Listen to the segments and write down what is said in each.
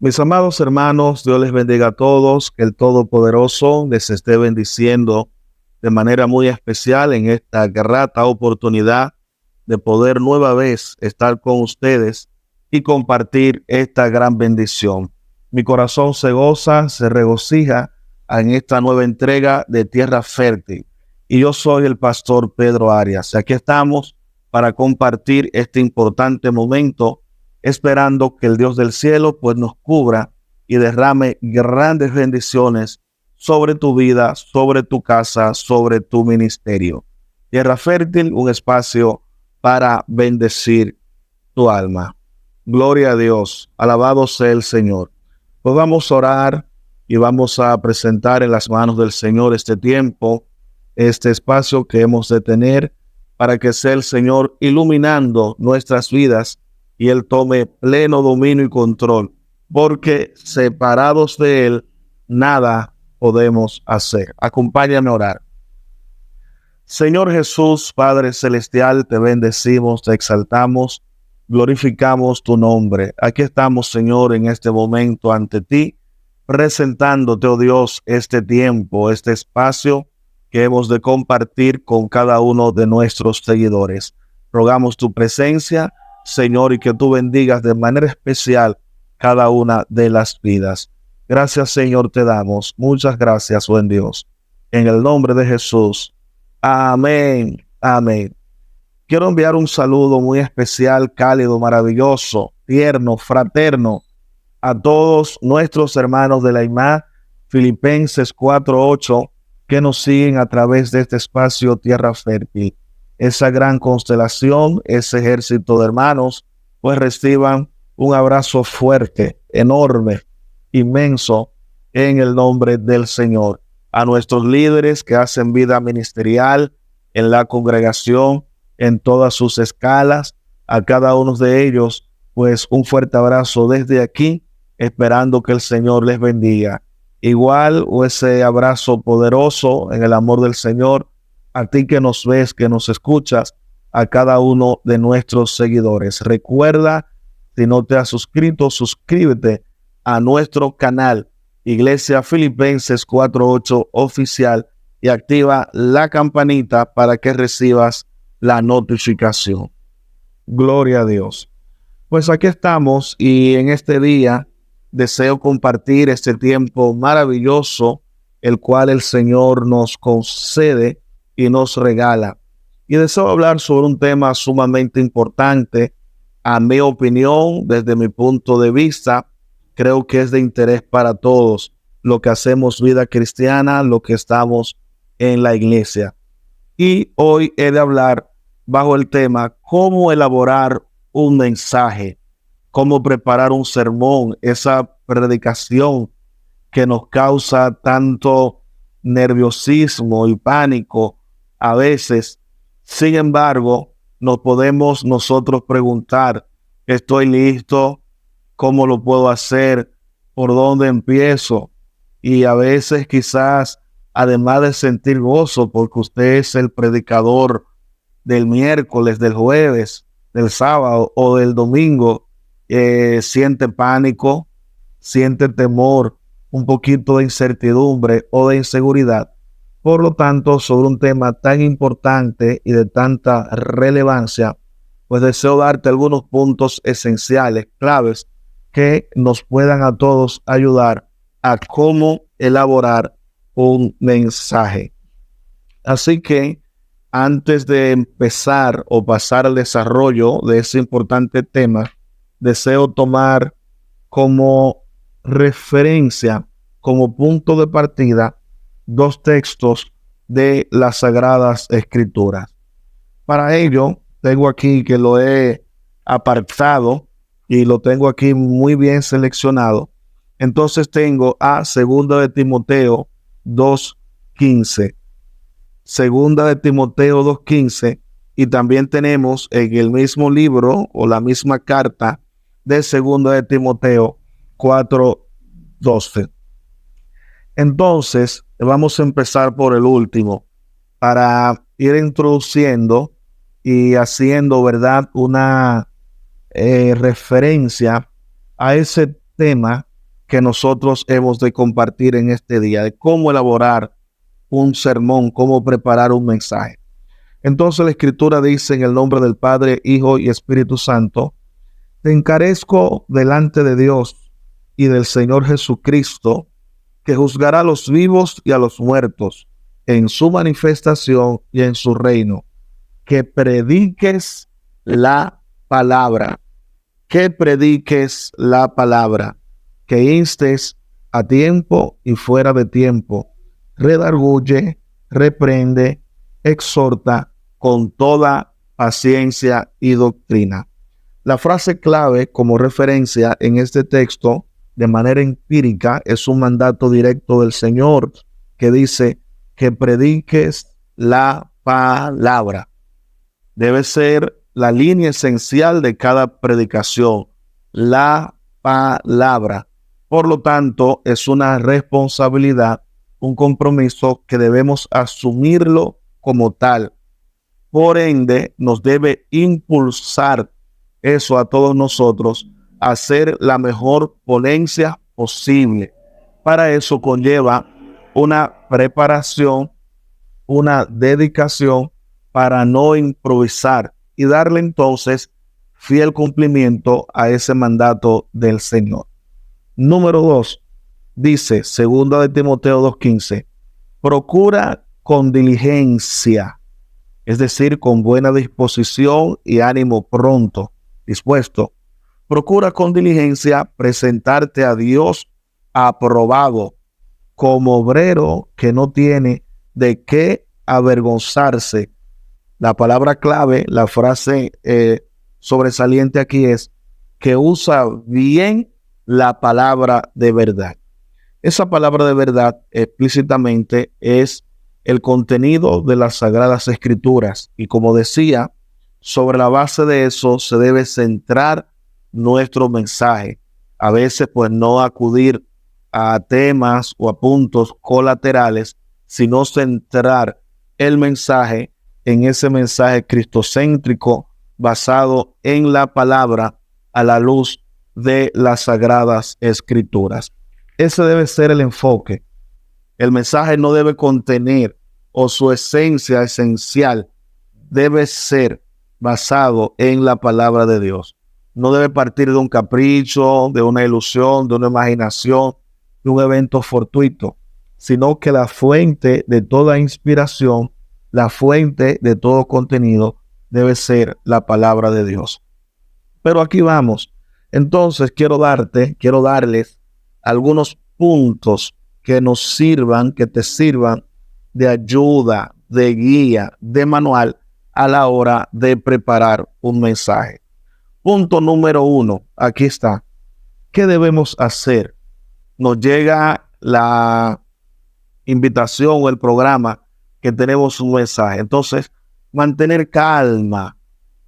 Mis amados hermanos, Dios les bendiga a todos, que el Todopoderoso les esté bendiciendo de manera muy especial en esta grata oportunidad de poder nueva vez estar con ustedes y compartir esta gran bendición. Mi corazón se goza, se regocija en esta nueva entrega de Tierra Fértil. Y yo soy el pastor Pedro Arias. Aquí estamos para compartir este importante momento, esperando que el Dios del cielo pues nos cubra y derrame grandes bendiciones sobre tu vida, sobre tu casa, sobre tu ministerio. Tierra Fértil, un espacio para bendecir tu alma. Gloria a Dios, alabado sea el Señor. Pues vamos a orar y vamos a presentar en las manos del Señor este tiempo, este espacio que hemos de tener para que sea el Señor iluminando nuestras vidas y Él tome pleno dominio y control, porque separados de Él, nada podemos hacer. Acompáñame a orar. Señor Jesús, Padre Celestial, te bendecimos, te exaltamos, glorificamos tu nombre. Aquí estamos, Señor, en este momento ante ti, presentándote, oh Dios, este tiempo, este espacio que hemos de compartir con cada uno de nuestros seguidores. Rogamos tu presencia, Señor, y que tú bendigas de manera especial cada una de las vidas. Gracias, Señor, te damos. Muchas gracias, buen Dios. En el nombre de Jesús. Amén. Amén. Quiero enviar un saludo muy especial, cálido, maravilloso, tierno, fraterno a todos nuestros hermanos de la IMA, Filipenses 4:8, que nos siguen a través de este espacio Tierra Fértil. Esa gran constelación, ese ejército de hermanos, pues reciban un abrazo fuerte, enorme, inmenso, en el nombre del Señor. A nuestros líderes que hacen vida ministerial en la congregación, en todas sus escalas, a cada uno de ellos, pues un fuerte abrazo desde aquí, esperando que el Señor les bendiga. Igual ese abrazo poderoso en el amor del Señor, a ti que nos ves, que nos escuchas, a cada uno de nuestros seguidores. Recuerda, si no te has suscrito, suscríbete a nuestro canal Iglesia Filipenses 4:8 oficial y activa la campanita para que recibas la notificación. Gloria a Dios. Pues aquí estamos y en este día deseo compartir este tiempo maravilloso, el cual el Señor nos concede y nos regala. Y deseo hablar sobre un tema sumamente importante, a mi opinión, desde mi punto de vista. Creo que es de interés para todos, lo que hacemos vida cristiana, lo que estamos en la iglesia. Y hoy he de hablar bajo el tema cómo elaborar un mensaje, cómo preparar un sermón, esa predicación que nos causa tanto nerviosismo y pánico a veces. Sin embargo, nos podemos nosotros preguntar, ¿estoy listo? ¿Cómo lo puedo hacer? ¿Por dónde empiezo? Y a veces quizás, además de sentir gozo, porque usted es el predicador del miércoles, del jueves, del sábado o del domingo, siente pánico, siente temor, un poquito de incertidumbre o de inseguridad. Por lo tanto, sobre un tema tan importante y de tanta relevancia, pues deseo darte algunos puntos esenciales, claves, que nos puedan a todos ayudar a cómo elaborar un mensaje. Así que antes de empezar o pasar al desarrollo de ese importante tema, deseo tomar como referencia, como punto de partida, dos textos de las Sagradas Escrituras. Para ello, tengo aquí que lo he apartado y lo tengo aquí muy bien seleccionado. Entonces tengo a 2 de Timoteo 2:15. 2 de Timoteo 2:15, y también tenemos en el mismo libro o la misma carta de 2 de Timoteo 4:12. Entonces, vamos a empezar por el último para ir introduciendo y haciendo, ¿verdad?, una referencia a ese tema que nosotros hemos de compartir en este día, de cómo elaborar un sermón, cómo preparar un mensaje. Entonces la Escritura dice en el nombre del Padre, Hijo y Espíritu Santo: te encarezco delante de Dios y del Señor Jesucristo, que juzgará a los vivos y a los muertos en su manifestación y en su reino, que prediques la palabra, que prediques la palabra, que instes a tiempo y fuera de tiempo, redarguye, reprende, exhorta con toda paciencia y doctrina. La frase clave como referencia en este texto de manera empírica es un mandato directo del Señor que dice que prediques la palabra. Debe ser la línea esencial de cada predicación, la palabra. Por lo tanto, es una responsabilidad, un compromiso que debemos asumirlo como tal. Por ende, nos debe impulsar eso a todos nosotros a hacer la mejor ponencia posible. Para eso conlleva una preparación, una dedicación para no improvisar y darle entonces fiel cumplimiento a ese mandato del Señor. Número 2, dice 2 de Timoteo 2:15, procura con diligencia, es decir, con buena disposición y ánimo pronto, dispuesto. Procura con diligencia presentarte a Dios aprobado, como obrero que no tiene de qué avergonzarse. La palabra clave, la frase sobresaliente aquí es que usa bien la palabra de verdad. Esa palabra de verdad explícitamente es el contenido de las Sagradas Escrituras. Y como decía, sobre la base de eso se debe centrar nuestro mensaje. A veces, pues, no acudir a temas o a puntos colaterales, sino centrar el mensaje en ese mensaje cristocéntrico basado en la palabra a la luz de las Sagradas Escrituras. Ese debe ser el enfoque. El mensaje no debe contener, o su esencia esencial debe ser basado en la palabra de Dios. No debe partir de un capricho, de una ilusión, de una imaginación, de un evento fortuito, sino que la fuente de toda inspiración, la fuente de todo contenido debe ser la palabra de Dios. Pero aquí vamos. Entonces quiero darles algunos puntos que nos sirvan, que te sirvan de ayuda, de guía, de manual a la hora de preparar un mensaje. Punto número 1, aquí está. ¿Qué debemos hacer? Nos llega la invitación o el programa que tenemos un mensaje. Entonces, mantener calma,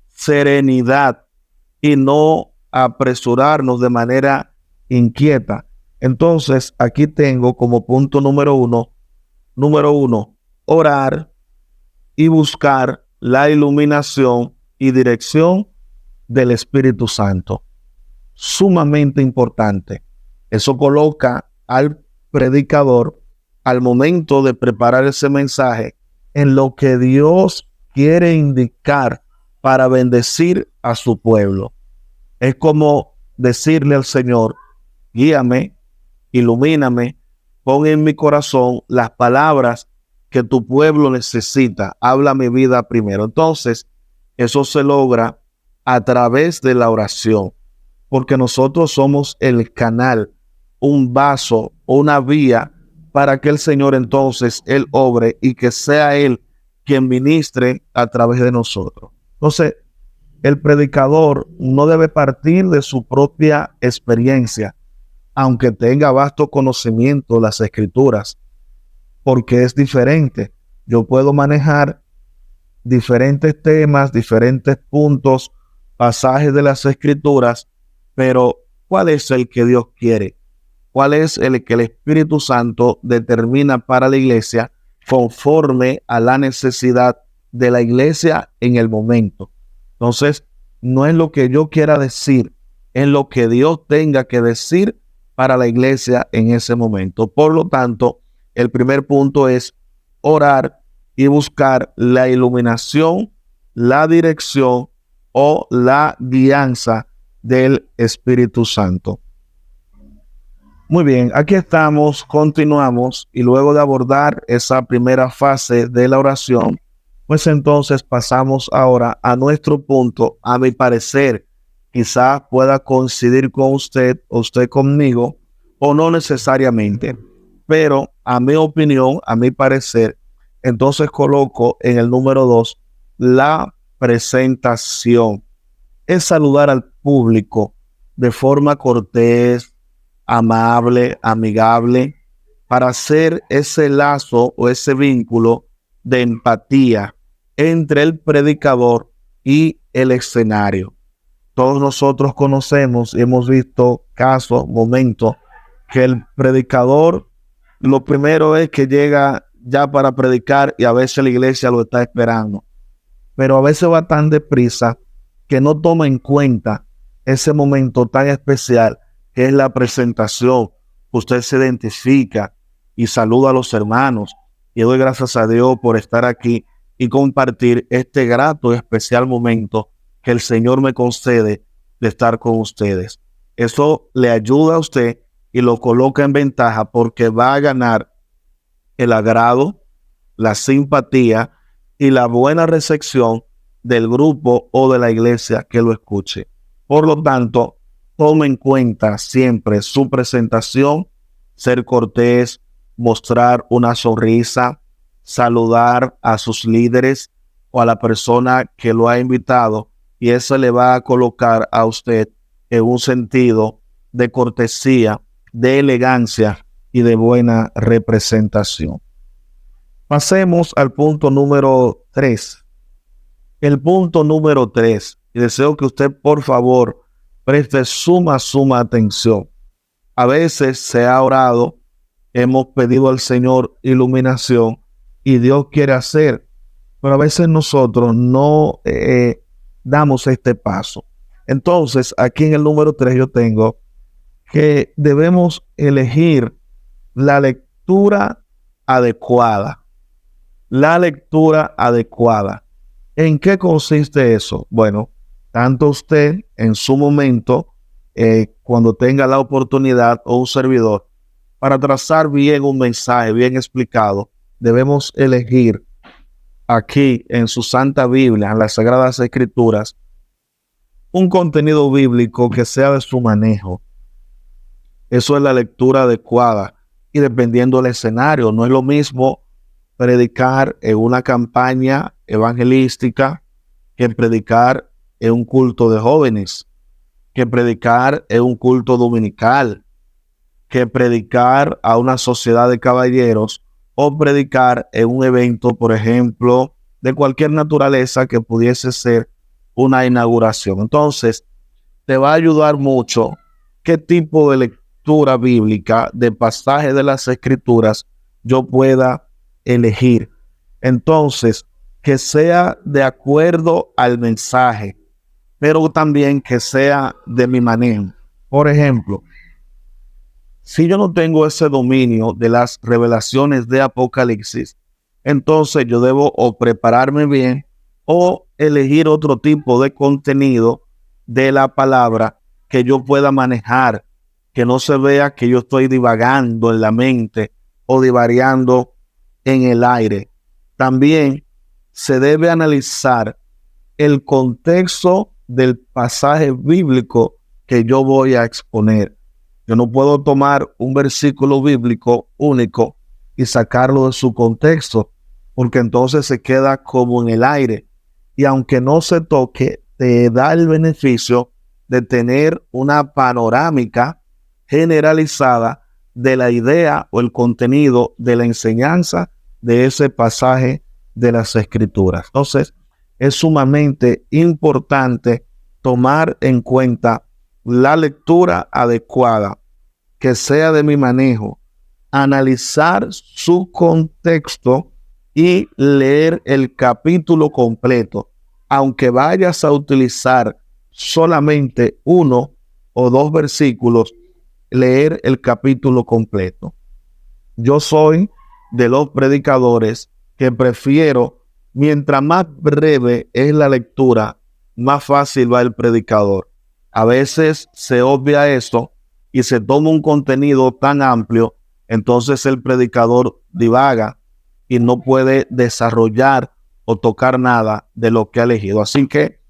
serenidad y no apresurarnos de manera inquieta. Entonces, aquí tengo como punto número uno, orar y buscar la iluminación y dirección del Espíritu Santo. Sumamente importante. Eso coloca al predicador al momento de preparar ese mensaje en lo que Dios quiere indicar para bendecir a su pueblo. Es como decirle al Señor: guíame, ilumíname, pon en mi corazón las palabras que tu pueblo necesita. Habla mi vida primero. Entonces, eso se logra a través de la oración, porque nosotros somos el canal, un vaso o una vía para que el Señor entonces Él obre y que sea Él quien ministre a través de nosotros. Entonces, el predicador no debe partir de su propia experiencia, aunque tenga vasto conocimiento de las Escrituras, porque es diferente. Yo puedo manejar diferentes temas, diferentes puntos, pasajes de las Escrituras, pero ¿cuál es el que Dios quiere? ¿Cuál es el que el Espíritu Santo determina para la iglesia conforme a la necesidad de la iglesia en el momento? Entonces, no es lo que yo quiera decir, es lo que Dios tenga que decir para la iglesia en ese momento. Por lo tanto, el primer punto es orar y buscar la iluminación, la dirección o la guianza del Espíritu Santo. Muy bien, aquí estamos, continuamos y luego de abordar esa primera fase de la oración, pues entonces pasamos ahora a nuestro punto. A mi parecer, quizás pueda coincidir con usted o usted conmigo o no necesariamente, pero a mi opinión, a mi parecer, entonces coloco en el número 2 la presentación. Es saludar al público de forma cortés, amable, amigable, para hacer ese lazo o ese vínculo de empatía entre el predicador y el escenario. Todos nosotros conocemos y hemos visto casos, momentos, que el predicador, lo primero es que llega ya para predicar y a veces la iglesia lo está esperando. Pero a veces va tan deprisa que no toma en cuenta ese momento tan especial que es la presentación. Usted se identifica y saluda a los hermanos. Y doy gracias a Dios por estar aquí y compartir este grato y especial momento que el Señor me concede de estar con ustedes. Eso le ayuda a usted y lo coloca en ventaja porque va a ganar el agrado, la simpatía y la buena recepción del grupo o de la iglesia que lo escuche. Por lo tanto, tome en cuenta siempre su presentación, ser cortés, mostrar una sonrisa, saludar a sus líderes o a la persona que lo ha invitado, y eso le va a colocar a usted en un sentido de cortesía, de elegancia y de buena representación. Pasemos al punto número 3. El punto número 3, y deseo que usted por favor preste suma atención. A veces se ha orado, hemos pedido al Señor iluminación y Dios quiere hacer, pero a veces nosotros no damos este paso. Entonces, aquí en el número 3 yo tengo que debemos elegir la lectura adecuada. La lectura adecuada. ¿En qué consiste eso? Bueno, tanto usted en su momento, cuando tenga la oportunidad o un servidor, para trazar bien un mensaje bien explicado, debemos elegir aquí en su Santa Biblia, en las Sagradas Escrituras, un contenido bíblico que sea de su manejo. Eso es la lectura adecuada. Y dependiendo del escenario, no es lo mismo predicar en una campaña evangelística que predicar en un culto de jóvenes, que predicar en un culto dominical, que predicar a una sociedad de caballeros o predicar en un evento, por ejemplo, de cualquier naturaleza que pudiese ser una inauguración. Entonces, te va a ayudar mucho qué tipo de lectura bíblica, de pasaje de las Escrituras yo pueda elegir. Entonces, que sea de acuerdo al mensaje, pero también que sea de mi manejo. Por ejemplo, si yo no tengo ese dominio de las revelaciones de Apocalipsis, entonces yo debo o prepararme bien o elegir otro tipo de contenido de la palabra que yo pueda manejar, que no se vea que yo estoy divagando en la mente o divariando en el aire. También se debe analizar el contexto del pasaje bíblico que yo voy a exponer. Yo no puedo tomar un versículo bíblico único y sacarlo de su contexto, porque entonces se queda como en el aire. Y aunque no se toque, te da el beneficio de tener una panorámica generalizada de la idea o el contenido de la enseñanza de ese pasaje de las Escrituras. Entonces, es sumamente importante tomar en cuenta la lectura adecuada, que sea de mi manejo, analizar su contexto y leer el capítulo completo, aunque vayas a utilizar solamente uno o dos versículos, leer el capítulo completo. Yo soy de los predicadores que prefiero, mientras más breve es la lectura, más fácil va el predicador. A veces se obvia esto y se toma un contenido tan amplio, entonces el predicador divaga y no puede desarrollar o tocar nada de lo que ha elegido. Así que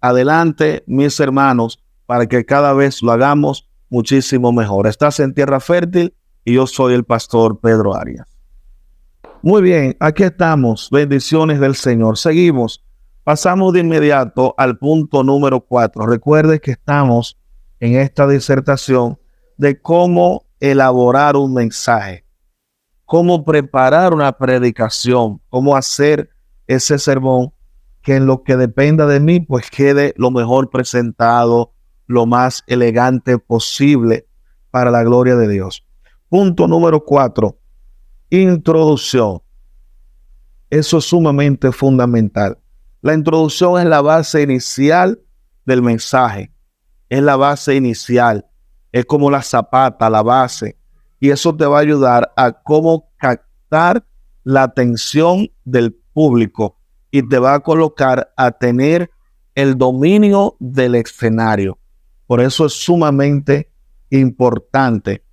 adelante, mis hermanos, para que cada vez lo hagamos muchísimo mejor. Estás en Tierra Fértil y yo soy el pastor Pedro Arias. Muy bien, aquí estamos. Bendiciones del Señor. Seguimos. Pasamos de inmediato al punto número 4. Recuerde que estamos en esta disertación de cómo elaborar un mensaje, cómo preparar una predicación, cómo hacer ese sermón que en lo que dependa de mí, pues quede lo mejor presentado, lo más elegante posible para la gloria de Dios. Punto número 4. Introducción. Eso es sumamente fundamental. La introducción es la base inicial del mensaje. Es la base inicial. Es como la zapata, la base. Y eso te va a ayudar a cómo captar la atención del público y te va a colocar a tener el dominio del escenario. Por eso es sumamente importante.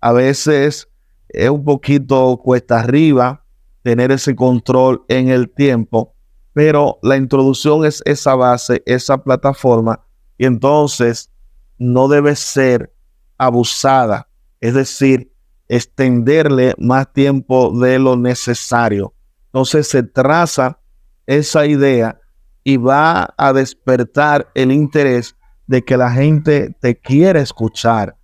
A veces es un poquito cuesta arriba tener ese control en el tiempo, pero la introducción es esa base, esa plataforma, y entonces no debe ser abusada, es decir, extenderle más tiempo de lo necesario. Entonces se traza esa idea y va a despertar el interés de que la gente te quiera escuchar,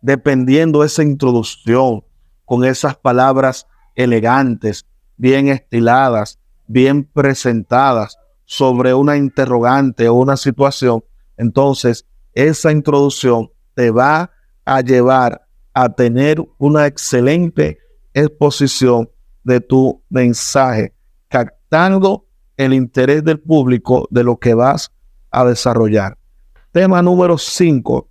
dependiendo de esa introducción, con esas palabras elegantes, bien estiladas, bien presentadas sobre una interrogante o una situación. Entonces, esa introducción te va a llevar a tener una excelente exposición de tu mensaje, captando el interés del público de lo que vas a desarrollar. Tema número 5.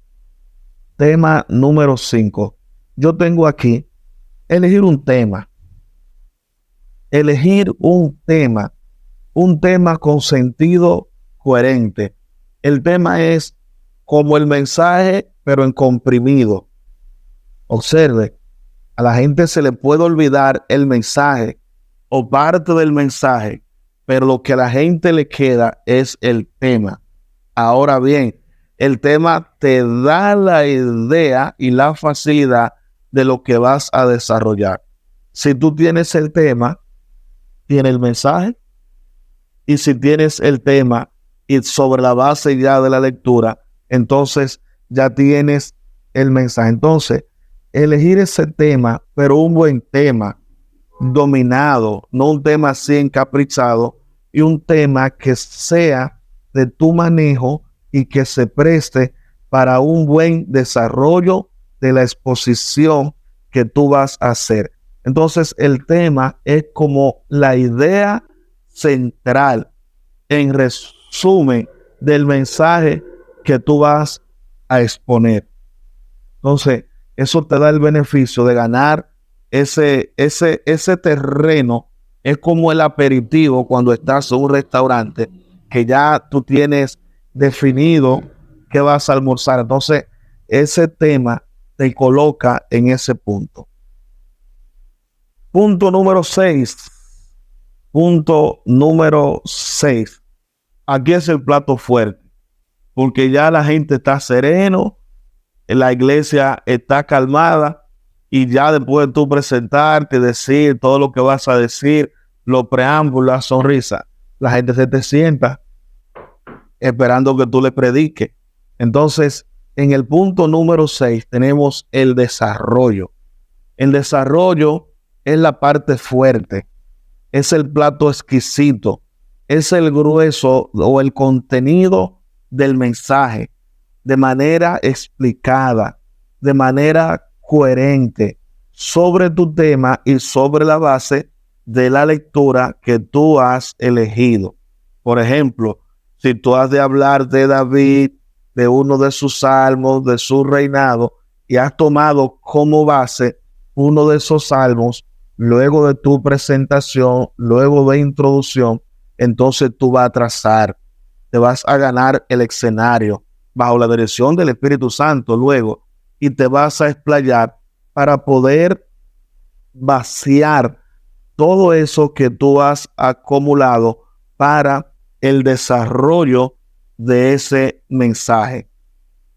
Tema número 5. Yo tengo aquí elegir un tema. Elegir un tema con sentido coherente. El tema es como el mensaje, pero en comprimido. Observe, a la gente se le puede olvidar el mensaje o parte del mensaje, pero lo que a la gente le queda es el tema. Ahora bien, el tema te da la idea y la facilidad de lo que vas a desarrollar. Si tú tienes el tema, tiene el mensaje. Y si tienes el tema y sobre la base ya de la lectura, entonces ya tienes el mensaje. Entonces, elegir ese tema, pero un buen tema, dominado, no un tema así encaprichado, y un tema que sea de tu manejo y que se preste para un buen desarrollo de la exposición que tú vas a hacer. Entonces, el tema es como la idea central, en resumen, del mensaje que tú vas a exponer. Entonces, eso te da el beneficio de ganar ese terreno. Es como el aperitivo cuando estás en un restaurante que ya tú tienes definido qué vas a almorzar. Entonces, ese tema te coloca en ese punto. Punto número 6. Punto número 6. Aquí es el plato fuerte, porque ya la gente está sereno, la iglesia está calmada, y ya después de tú presentarte, decir todo lo que vas a decir, los preámbulos, la sonrisa, la gente se te sienta esperando que tú le prediques. Entonces, en el punto número 6 tenemos el desarrollo. El desarrollo es la parte fuerte, es el plato exquisito, es el grueso o el contenido del mensaje, de manera explicada, de manera coherente, sobre tu tema y sobre la base de la lectura que tú has elegido. Por ejemplo, si tú has de hablar de David, de uno de sus salmos, de su reinado, y has tomado como base uno de esos salmos, luego de tu presentación, luego de introducción, entonces tú vas a trazar, te vas a ganar el escenario bajo la dirección del Espíritu Santo luego, y te vas a explayar para poder vaciar todo eso que tú has acumulado para el desarrollo de ese mensaje.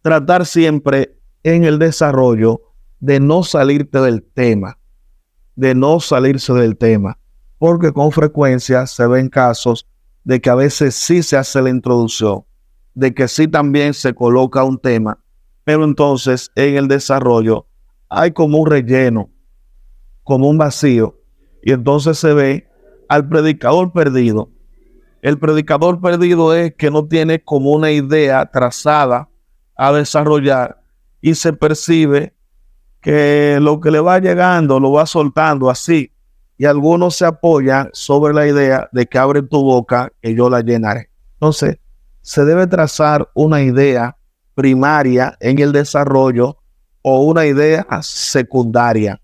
Tratar siempre en el desarrollo de no salirte del tema, de no salirse del tema, porque con frecuencia se ven casos de que a veces sí se hace la introducción, de que sí también se coloca un tema, pero entonces en el desarrollo hay como un relleno, como un vacío, y entonces se ve al predicador perdido. El predicador perdido es que no tiene como una idea trazada a desarrollar y se percibe que lo que le va llegando lo va soltando así, y algunos se apoyan sobre la idea de que abre tu boca que yo la llenaré. Entonces, se debe trazar una idea primaria en el desarrollo o una idea secundaria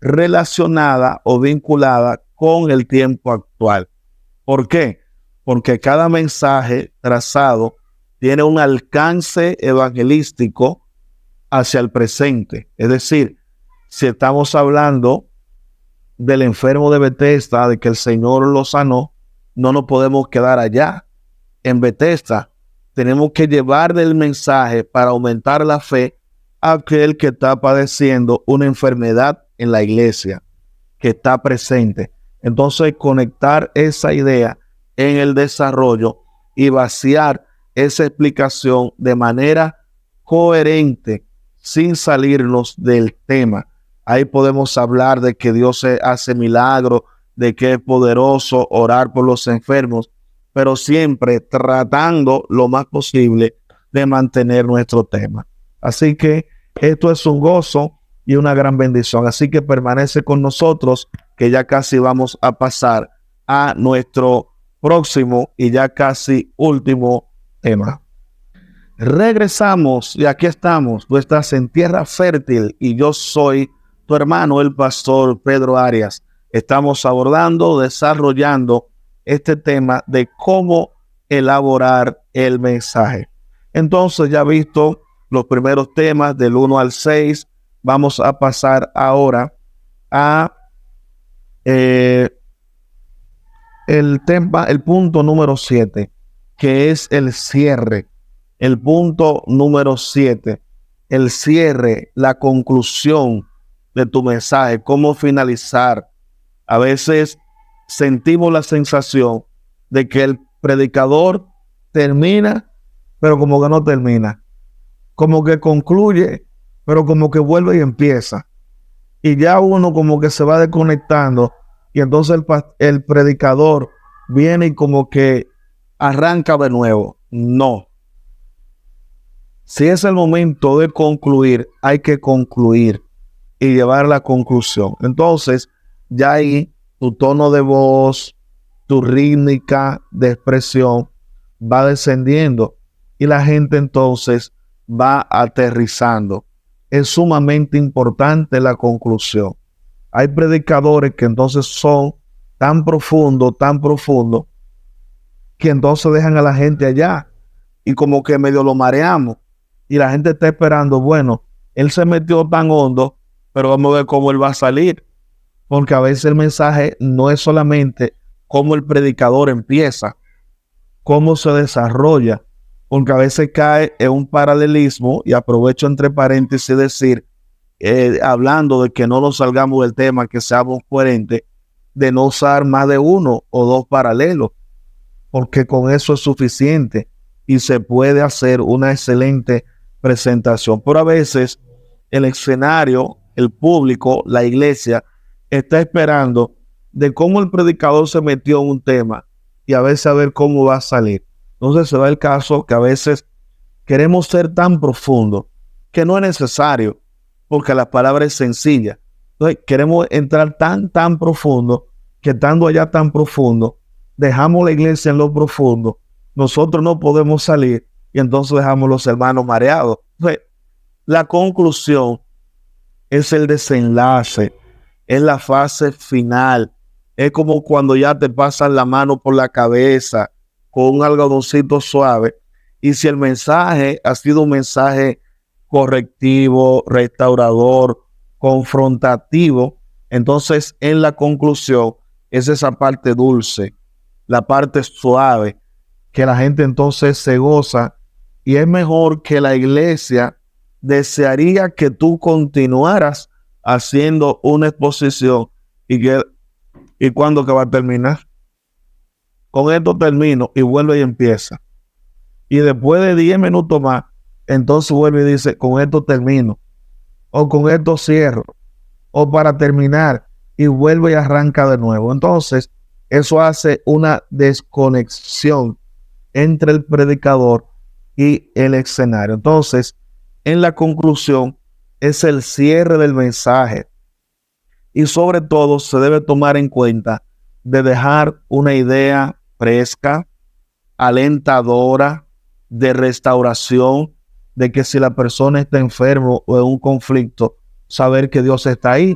relacionada o vinculada con el tiempo actual. ¿Por qué? Porque cada mensaje trazado tiene un alcance evangelístico hacia el presente. Es decir, si estamos hablando del enfermo de Betesda, de que el Señor lo sanó, no nos podemos quedar allá en Betesda. Tenemos que llevar el mensaje para aumentar la fe a aquel que está padeciendo una enfermedad en la iglesia, que está presente. Entonces, conectar esa idea en el desarrollo y vaciar esa explicación de manera coherente, sin salirnos del tema. Ahí podemos hablar de que Dios hace milagros, de que es poderoso orar por los enfermos, pero siempre tratando lo más posible de mantener nuestro tema. Así que esto es un gozo y una gran bendición. Así que permanece con nosotros, que ya casi vamos a pasar a nuestro próximo y ya casi último tema. Regresamos y aquí estamos. Tú estás en Tierra Fértil y yo soy tu hermano, el pastor Pedro Arias. Estamos abordando, desarrollando este tema de cómo elaborar el mensaje. Entonces, ya visto los primeros temas del 1 al 6, vamos a pasar ahora a el punto número 7, que es el cierre. El punto número 7, el cierre, la conclusión de tu mensaje, cómo finalizar. A veces sentimos la sensación de que el predicador termina, pero como que no termina. Como que concluye, pero como que vuelve y empieza. Y ya uno como que se va desconectando, y entonces el predicador viene y como que arranca de nuevo. No. Si es el momento de concluir, hay que concluir y llevar la conclusión. Entonces, ya ahí tu tono de voz, tu rítmica de expresión va descendiendo y la gente entonces va aterrizando. Es sumamente importante la conclusión. Hay predicadores que entonces son tan profundos, que entonces dejan a la gente allá y como que medio lo mareamos. Y la gente está esperando, bueno, él se metió tan hondo, pero vamos a ver cómo él va a salir. Porque a veces el mensaje no es solamente cómo el predicador empieza, cómo se desarrolla, porque a veces cae en un paralelismo, y aprovecho entre paréntesis decir, hablando de que no nos salgamos del tema, que seamos coherentes, de no usar más de uno o dos paralelos, porque con eso es suficiente y se puede hacer una excelente presentación. Pero a veces el escenario, el público, la iglesia está esperando de cómo el predicador se metió en un tema y a veces a ver cómo va a salir. Entonces se da el caso que a veces queremos ser tan profundo que no es necesario, porque la palabra es sencilla. Entonces queremos entrar tan profundo que estando allá tan profundo, dejamos la iglesia en lo profundo, nosotros no podemos salir y entonces dejamos los hermanos mareados. Entonces, la conclusión es el desenlace, es la fase final. Es como cuando ya te pasan la mano por la cabeza con un algodoncito suave. Y si el mensaje ha sido un mensaje correctivo, restaurador, confrontativo, entonces en la conclusión es esa parte dulce, la parte suave, que la gente entonces se goza. Y es mejor que la iglesia desearía que tú continuaras haciendo una exposición y cuándo que va a terminar. Con esto termino y vuelve y empieza. Y después de 10 minutos más, entonces vuelve y dice, con esto termino. O con esto cierro. O para terminar. Y vuelve y arranca de nuevo. Entonces, eso hace una desconexión entre el predicador y el escenario. Entonces, en la conclusión, es el cierre del mensaje. Y sobre todo, se debe tomar en cuenta de dejar una idea fresca, alentadora, de restauración, de que si la persona está enfermo o en un conflicto, saber que Dios está ahí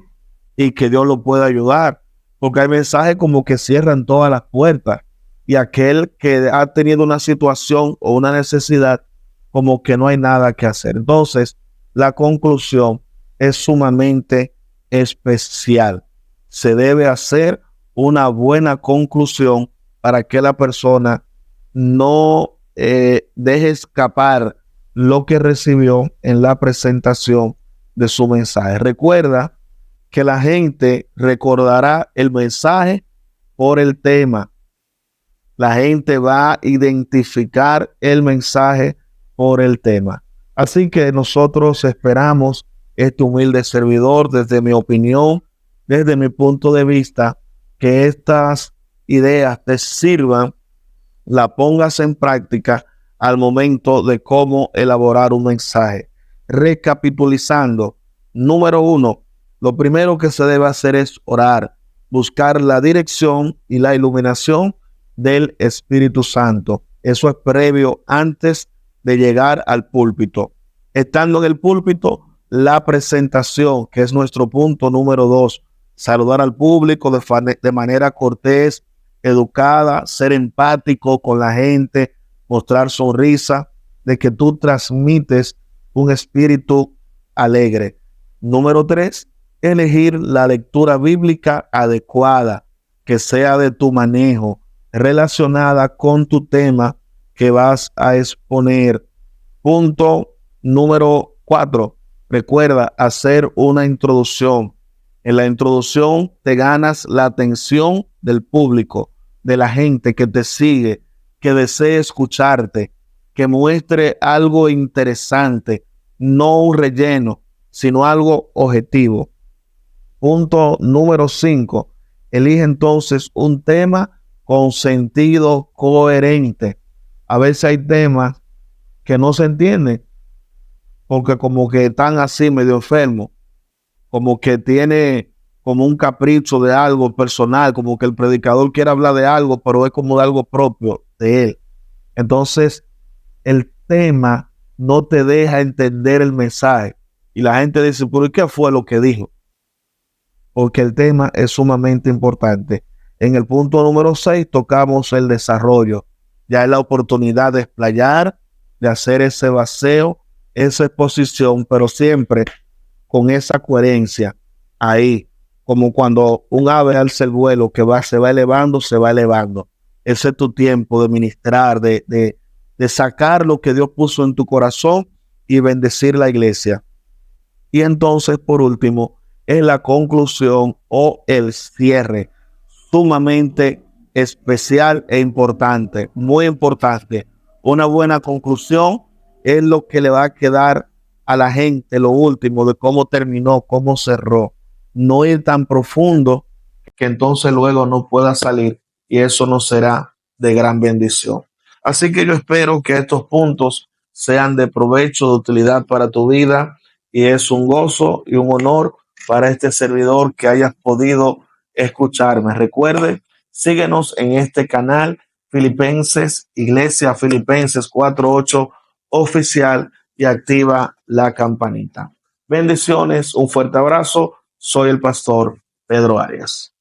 y que Dios lo puede ayudar. Porque hay mensajes como que cierran todas las puertas y aquel que ha tenido una situación o una necesidad, como que no hay nada que hacer. Entonces, la conclusión es sumamente especial. Se debe hacer una buena conclusión para que la persona no deje escapar lo que recibió en la presentación de su mensaje. Recuerda que la gente recordará el mensaje por el tema. La gente va a identificar el mensaje por el tema. Así que nosotros esperamos, este humilde servidor, desde mi opinión, desde mi punto de vista, que estas ideas te sirvan, la pongas en práctica al momento de cómo elaborar un mensaje. Recapitulizando, número 1, lo primero que se debe hacer es orar, buscar la dirección y la iluminación del Espíritu Santo. Eso es previo antes de llegar al púlpito. Estando en el púlpito, la presentación, que es nuestro punto número 2, saludar al público de manera cortés, educada, ser empático con la gente, mostrar sonrisa, de que tú transmites un espíritu alegre. Número 3, elegir la lectura bíblica adecuada, que sea de tu manejo, relacionada con tu tema que vas a exponer. Punto número 4, recuerda hacer una introducción. En la introducción te ganas la atención del público, de la gente que te sigue, que desee escucharte, que muestre algo interesante, no un relleno, sino algo objetivo. Punto número 5, elige entonces un tema con sentido coherente. A veces hay temas que no se entienden porque como que están así medio enfermos, como que tiene como un capricho de algo personal, como que el predicador quiere hablar de algo, pero es como de algo propio de él. Entonces, el tema no te deja entender el mensaje. Y la gente dice, ¿pero qué fue lo que dijo? Porque el tema es sumamente importante. En el punto número 6 tocamos el desarrollo. Ya es la oportunidad de explayar, de hacer ese vacío, esa exposición, pero siempre con esa coherencia ahí, como cuando un ave alza el vuelo que se va elevando, se va elevando. Ese es tu tiempo de ministrar, de sacar lo que Dios puso en tu corazón y bendecir la iglesia. Y entonces, por último, es la conclusión o el cierre, sumamente especial e importante, muy importante. Una buena conclusión es lo que le va a quedar a la gente, lo último de cómo terminó, cómo cerró. No ir tan profundo que entonces luego no pueda salir y eso no será de gran bendición. Así que yo espero que estos puntos sean de provecho, de utilidad para tu vida, y es un gozo y un honor para este servidor que hayas podido escucharme. Recuerde, síguenos en este canal Filipenses, Iglesia Filipenses 48 oficial, y activa la campanita. Bendiciones, un fuerte abrazo. Soy el pastor Pedro Arias.